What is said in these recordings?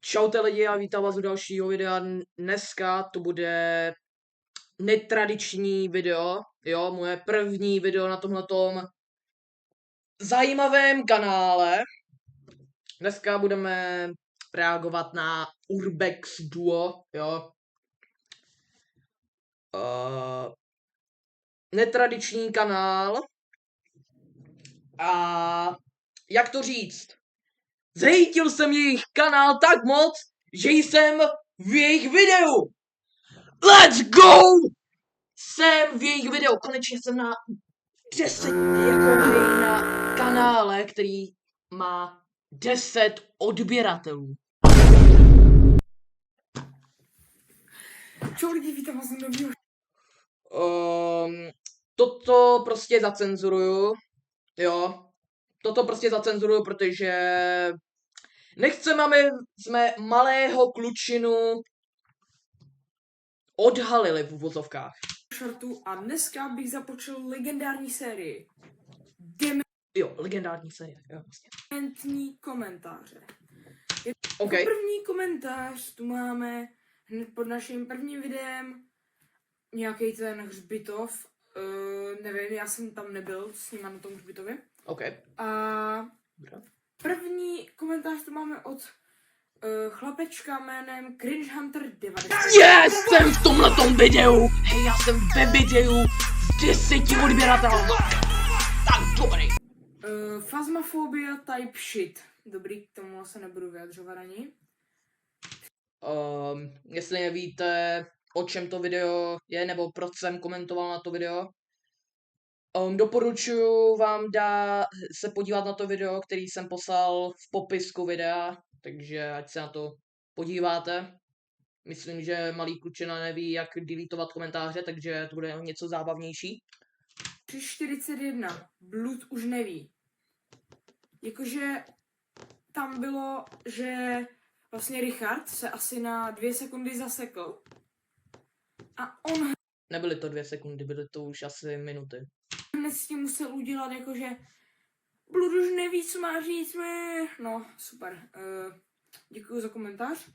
Čaute lidi a vítám vás u dalšího videa. Dneska to bude netradiční video, jo, moje první video na tomhletom zajímavém kanále. Dneska budeme reagovat na Urbex Duo, jo. Netradiční kanál. A jak to říct? Zhejtil jsem jejich kanál tak moc, že jsem v jejich videu. Let's go! Jsem v jejich videu. Konečně jsem na 10, na kanále, který má 10 odběratelů. Čau lidi, vítám vás na novýho. Toto prostě zacenzuruju, jo. Toto prostě zacenzuruju, protože nechceme, aby jsme malého klučinu odhalili v uvozovkách. A dneska bych započal legendární sérii. Jo, legendární série, jo, vlastně. Dementní komentáře. Okay. První komentář tu máme hned pod naším prvním videem. Nějaký ten hřbitov. Nevím, já jsem tam nebyl s nima na tom hřbitově. Okay. A první komentář tu máme od chlapečka jménem Cringe Hunter 90. Yes, jsem v tomhletom videu. Hej, já jsem ve videu s 10 odběrateli. Tak dobrý. Phasmophobia type shit. Dobrý, k tomu se nebudu vyjadřovat ani. Jestli nevíte, o čem to video je, nebo proč jsem komentoval na to video, doporučuji vám se podívat na to video, který jsem poslal v popisku videa, takže ať se na to podíváte. Myslím, že malý klučina neví, jak deletovat komentáře, takže to bude něco zábavnější. 341. Blood už neví. Jakože tam bylo, že vlastně Richard se asi na 2 sekundy zasekl. A on Nebyly to 2 sekundy, byly to už asi minuty. hned s tím musel udělat jakože Blood už neví, co má říct. No, super. Děkuji za komentář.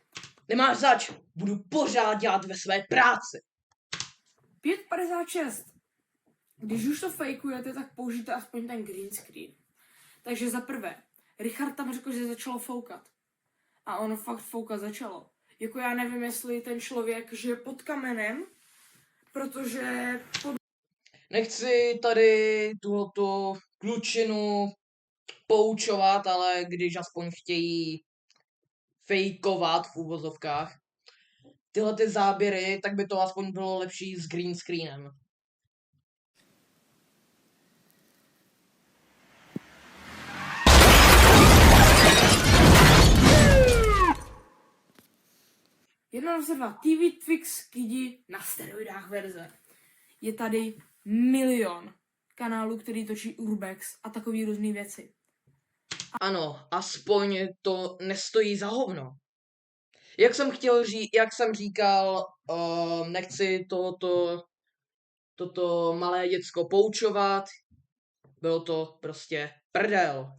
Nemáš zač, budu pořád dělat ve své práci. 556. Když už to fejkujete, tak použijte aspoň ten green screen. Takže za prvé, Richard tam řekl, že začalo foukat. A ono fakt foukat začalo. Jako já nevím, jestli ten člověk žije pod kamenem, protože Nechci tady tuhletu klučinu poučovat, ale když aspoň chtějí fejkovat v úvozovkách tyhle ty záběry, tak by to aspoň bylo lepší s green screenem. Jedna z dva TV Twix Kidi na steroidách verze. Je tady milion kanálů, který točí Urbex a takový různý věci. Ano, aspoň to nestojí za hovno. Jak jsem říkal, nechci toto malé děcko poučovat. Bylo to prostě prdel.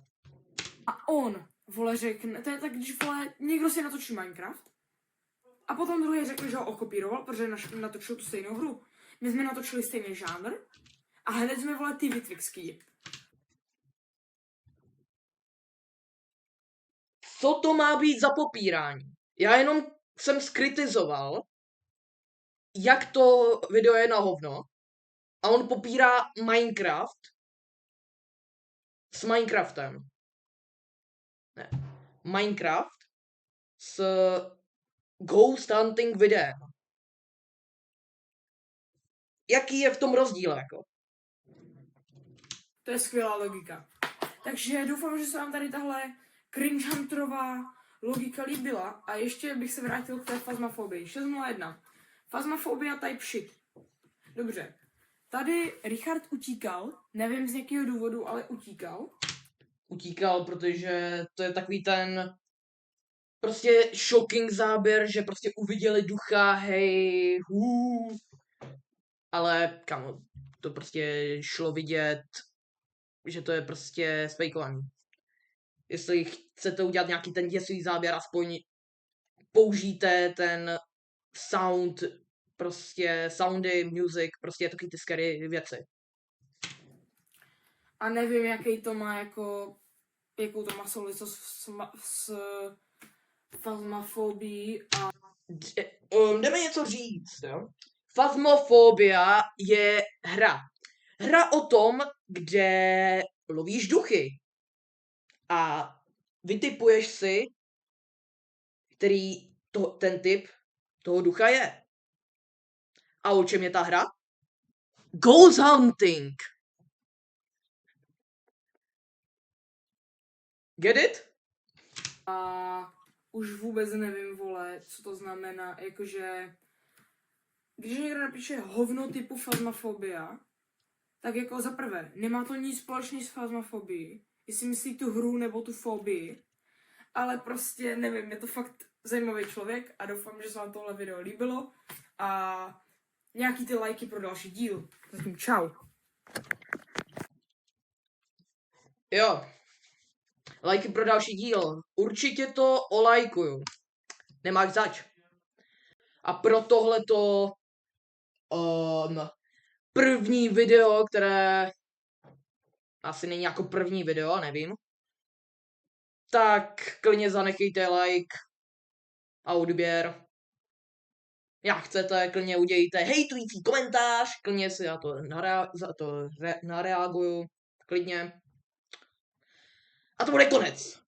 A on, vole, řekne, to je tak, když, vole, někdo si natočí Minecraft a potom druhý řekl, že ho okopíroval, protože natočil tu stejnou hru. My jsme natočili stejný žánr a hned jsme, vole, TV Twixky. Co to má být za popírání? Já jenom jsem skritizoval, jak to video je na hovno a on popírá Minecraft s Minecraftem. Ne. Minecraft s Ghost Hunting videem. Jaký je v tom rozdíl, jako? To je skvělá logika. Takže doufám, že se vám tady tahle Cringe Hunterová logika líbila a ještě bych se vrátil k té Phasmofobii. 601. Phasmophobia type shit. Dobře. Tady Richard utíkal, nevím z jakého důvodu, ale utíkal. Utíkal, protože to je takový ten prostě shocking záběr, že prostě uviděli ducha, hej, ale kamo, to prostě šlo vidět, že to je prostě sfejkovaný. Jestli chcete udělat nějaký ten děsivý záběr, aspoň použijte ten sound, prostě soundy, music, prostě takový ty scary věci. A nevím, jaký to má jako, jakou to má souvislost s Phasmophobie a Jdeme něco říct, jo? Phasmophobia je hra. Hra o tom, kde lovíš duchy. A vytipuješ si, který ten typ toho ducha je. A o čem je ta hra? Ghost hunting. Get it? a už vůbec nevím, vole, co to znamená, jakože když někdo napíše hovno typu Phasmophobia, tak jako za prvé, nemá to nic společného s Phasmophobie, jestli myslí tu hru nebo tu fobii, ale prostě nevím, je to fakt zajímavý člověk a doufám, že se vám tohle video líbilo a nějaký ty lajky pro další díl. Zatím čau. Jo. Lajky pro další díl. Určitě to olajkuju. Nemáš zač. A pro tohleto první video, které asi není jako první video, nevím. Tak klidně zanechejte like a odběr. Jak chcete, klidně udějte hejtující komentář, klidně si nareaguju, klidně. A to bude konec.